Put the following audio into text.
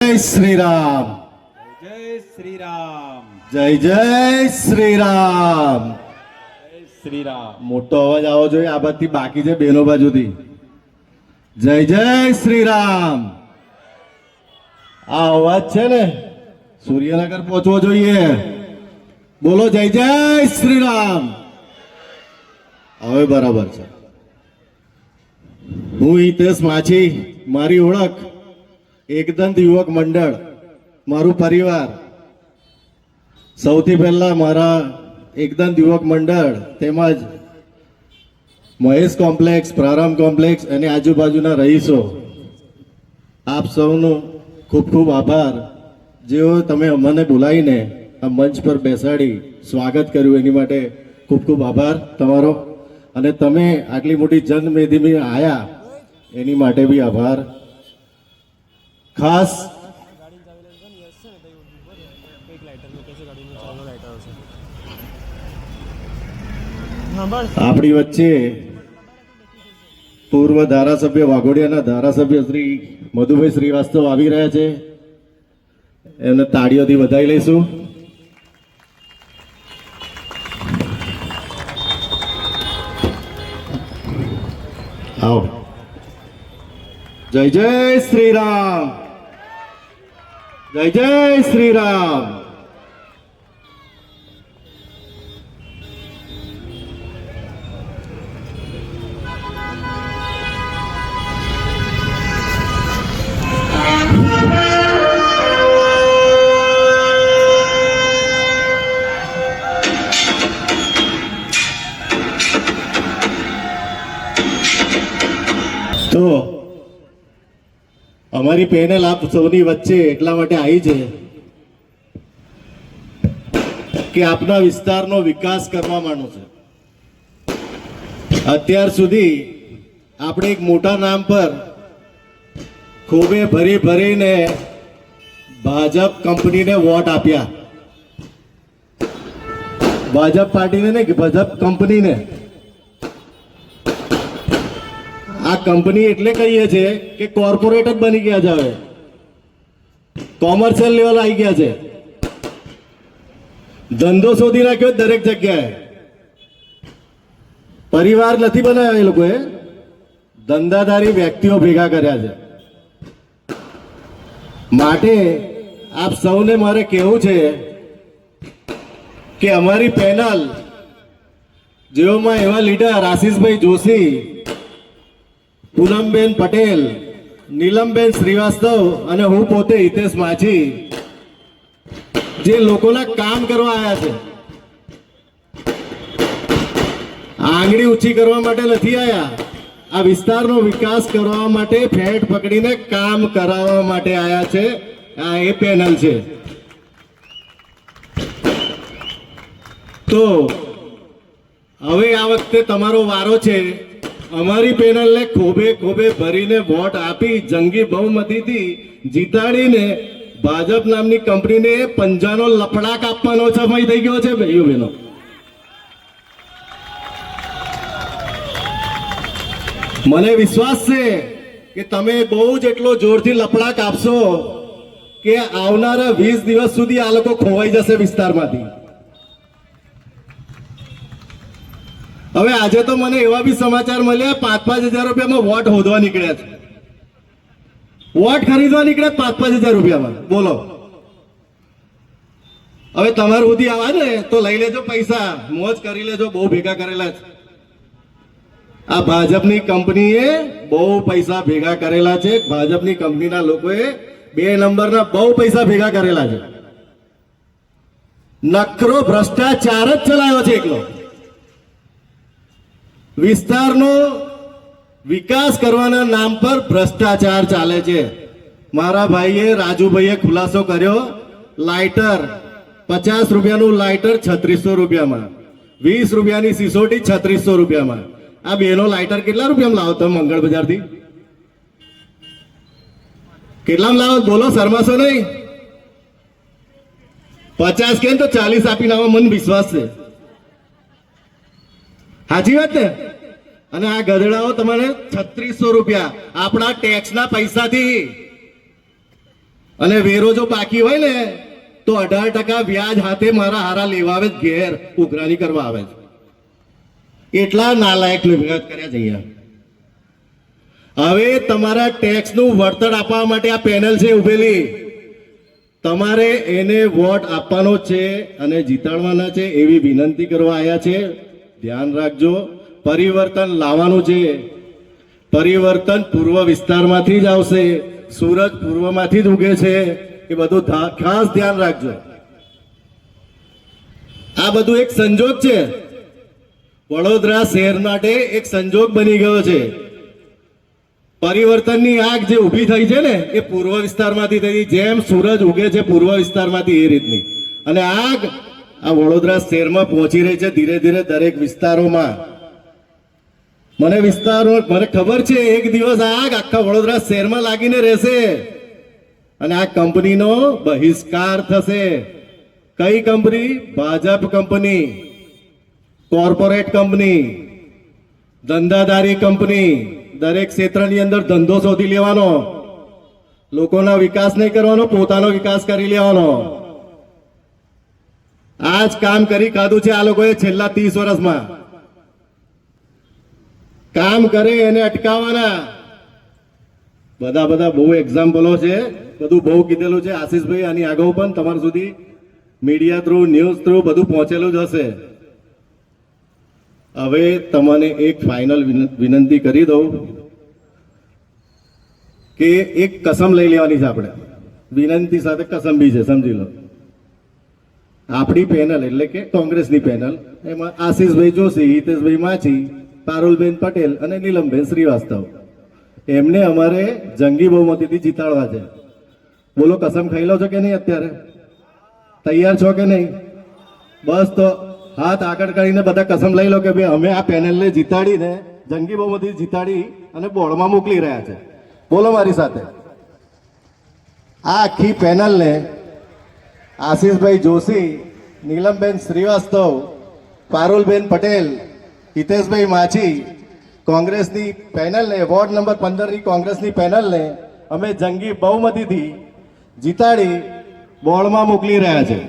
જય શ્રી રામ. જય શ્રી રામ. જય જય શ્રી રામ. જય શ્રી રામ. મોટો અવાજ આવવો જોઈએ આ બાજુથી, બાકી છે બેનો બાજુથી. જય જય શ્રી રામ. આ અવાજ છે ને સૂર્યનગર પહોંચવો જોઈએ. બોલો જય જય શ્રી રામ. હવે બરાબર છે. હું હિતેશ માછી, મારી ઓળખ એકદંત યુવક મંડળ, મારું પરિવાર. સૌથી પહેલા મારા એકદંત યુવક મંડળ તેમજ મહેશ કોમ્પ્લેક્સ, પ્રારંભ કોમ્પ્લેક્સ અને આજુબાજુના રહીશો, આપ સૌનો ખૂબ ખૂબ આભાર. જેઓ તમે અમને બોલાવીને આ મંચ પર બેસાડી સ્વાગત કર્યું એની માટે ખૂબ ખૂબ આભાર તમારો. અને તમે આટલી મોટી જનમેદની આવ્યા એની માટે બી આભાર. ખાસ આપણી વચ્ચે પૂર્વ ધારાસભ્ય વાઘોડિયાના ધારાસભ્ય શ્રી મધુભાઈ શ્રીવાસ્તવ આવી રહ્યા છે. એમને તાળીઓથી વધાવી લઈશું. આવો. જય જય શ્રી રામ. જય જય શ્રી રામ. તો અમારી પેનલ આપ સૌની વચ્ચે એટલા માટે આવી છે કે આપના વિસ્તારનો વિકાસ કરવા માંડો છે. અત્યાર સુધી આપણે એક મોટા નામ પર ખૂબે ભરી ભરીને ભાજપ કંપનીને વોટ આપ્યા. ભાજપ પાર્ટીને નહીં, ભાજપ કંપનીને. આ કંપની એટલે કહીએ છીએ કે કોર્પોરેટ જ બની ગયા છે. હવે કોમર્શિયલ લેવલ આવી ગયા છે. ધંધો શોધી રાખ્યો દરેક જગ્યાએ. પરિવાર નથી બનાવ્યા એ લોકોએ, ધંધાદારી વ્યક્તિઓ ભેગા કર્યા છે. માટે આપ સૌને મારે કહેવું છે કે અમારી પેનલ જેઓમાં એવા લીડર આશીષભાઈ જોશી, પૂનમબેન પટેલ, નીલમબેન શ્રીવાસ્તવ અને હું પોતે હિતેશ માછી, જે લોકોના કામ કરવા આવ્યા છે. આંગળી ઊંચી કરવા માટે નથી આવ્યા. આ વિસ્તારનો વિકાસ કરવા માટે ફેટ પકડીને કામ કરાવવા માટે આવ્યા છે. આ એ પેનલ છે. તો હવે આ વખતે તમારો વારો છે. અમારી પેનલને ખોબે ખોબે ભરીને વોટ આપી જંગી બહુમતીથી જીતાડીને ભાજપ નામની કંપનીને પંજાનો લપડાક આપવાનો સમય થઈ ગયો છે ભાઈઓ બહેનો. મને વિશ્વાસ છે કે તમે બહુ જ એટલો જોરથી લપડાક આપશો કે આવનારા 20 દિવસ સુધી આ લોકો ખોવાઈ જશે વિસ્તારમાંથી. હવે આજે તો મને એવા બી સમાચાર મળ્યા 5,000 રૂપિયામાં વોટ હોદવા નીકળ્યા છે. વોટ ખરીદવા નીકળ્યા 5,000 રૂપિયામાં. બોલો, હવે તમારે સુધી આવે ને તો લઈ લેજો પૈસા, મોજ કરી લેજો. બહુ ભેગા કરેલા છે. આ ભાજપની કંપનીએ બહુ પૈસા ભેગા કરેલા છે. ભાજપની કંપનીના લોકોએ 2 નંબરના બહુ પૈસા ભેગા કરેલા છે. નકરો ભ્રષ્ટાચાર જ ચલાવ્યો છે એકલો. વિસ્તારનો વિકાસ કરવાના નામ પર ભ્રષ્ટાચાર ચાલે છે. મારા ભાઈએ રાજુભાઈએ ખુલાસો કર્યો. લાઇટર 50 રૂપિયાનું લાઇટર 3600 રૂપિયામાં, 20 રૂપિયાની સિસોટી 3600 રૂપિયામાં. આ બેનો લાઇટર કેટલા રૂપિયામાં લાવો તમે મંગળ બજારથી? કેટલામાં લાવો બોલો, શરમાશો નહીં. 50 કે તો 40 આપીને આવો, મને વિશ્વાસ છે. સાચી વાત ને? અને આ ગધેડાઓ તમારે 3600 રૂપિયા આપણા ટેક્સના પૈસાથી અને વેરો જો બાકી હોય ને તો 18% વ્યાજ હાથે મારા હારા લેવા આવે છે, ઘેર ઉઘરાણી કરવા આવે છે. એટલા નાલાયક ભેગા કર્યા છે અહીંયા. હવે તમારા ટેક્સનું વળતર આપવા માટે આ પેનલ છે ઉભેલી. તમારે એને વોટ આપવાનો છે અને જીતાડવાના છે એવી વિનંતી કરવા આવ્યા છે. ધ્યાન રાખજો, પરિવર્તન લાવવાનું છે. પરિવર્તન પૂર્વ વિસ્તારમાંથી જ આવશે. સુરત પૂર્વમાંથી જ ઉગે છે. એ બધું ખાસ ધ્યાન રાખજો. આ બધું એક સંજોગ છે. વડોદરા શહેર માટે એક સંજોગ બની ગયો છે. પરિવર્તનની આગ જે ઊભી થઈ છે ને એ પૂર્વ વિસ્તારમાંથી થઈ. જેમ સૂરજ ઉગે છે પૂર્વ વિસ્તારમાંથી એ રીતની. અને આગ આ વડોદરા શહેરમાં પહોંચી રહી છે ધીરે ધીરે દરેક વિસ્તારોમાં. મને ખબર છે એક દિવસ આગ આખા વડોદરા શહેરમાં લાગીને રહેશે અને આ કંપનીનો બહિષ્કાર થશે. કઈ company? Bhajap company, corporate company, ધંધાદારી કંપની. દરેક ક્ષેત્રની અંદર ધંધો શોધી લેવાનો, લોકોના વિકાસ નહીં કરવાનો, પોતાનો વિકાસ કરી લેવાનો. આ જ કામ કરી ખાધું છે આ લોકોએ છેલ્લા 30 વર્ષમાં. કામ કરે એને અટકાવવાના. બધા બહુ એક્ઝામ્પલો છે, બધું બહુ કીધેલું છે. આશીષભાઈ આની આગળ પણ તમારા સુધી મીડિયા થ્રુ, ન્યૂઝ થ્રુ બધું પહોંચેલું જ હશે. હવે તમને એક ફાઇનલ વિનંતી કરી દઉં કે એક કસમ લઈ લેવાની છે આપણે. વિનંતી સાથે કસમ બી છે, સમજી લો. આપણી પેનલ એટલે કે કોંગ્રેસની પેનલ, એમાં આશીષભાઈ જોશી, હિતેશભાઈ માછી, પારુલબેન પટેલ અને નીલમબેન શ્રીવાસ્તવ, એમને અમારે જંગી બહુમતીથી જીતાડવા છે. બોલો, કસમ ખાઈ લો છો કે નહીં? અત્યારે તૈયાર છો કે નહીં? બસ તો હાથ આગળ કરીને બધા કસમ લઈ લો કે ભાઈ અમે આ પેનલને જીતાડીને જંગી બહુમતી જીતાડી અને બોર્ડમાં મોકલી રહ્યા છે. બોલો મારી સાથે. આ આખી પેનલને આશીષભાઈ જોશી, નીલમબેન શ્રીવાસ્તવ, પારુલબેન પટેલ, હિતેશભાઈ માછી, કોંગ્રેસની પેનલને, વોર્ડ નંબર 15ની કોંગ્રેસની પેનલને અમે જંગી બહુમતીથી જીતાડી બોર્ડમાં મોકલી રહ્યા છે.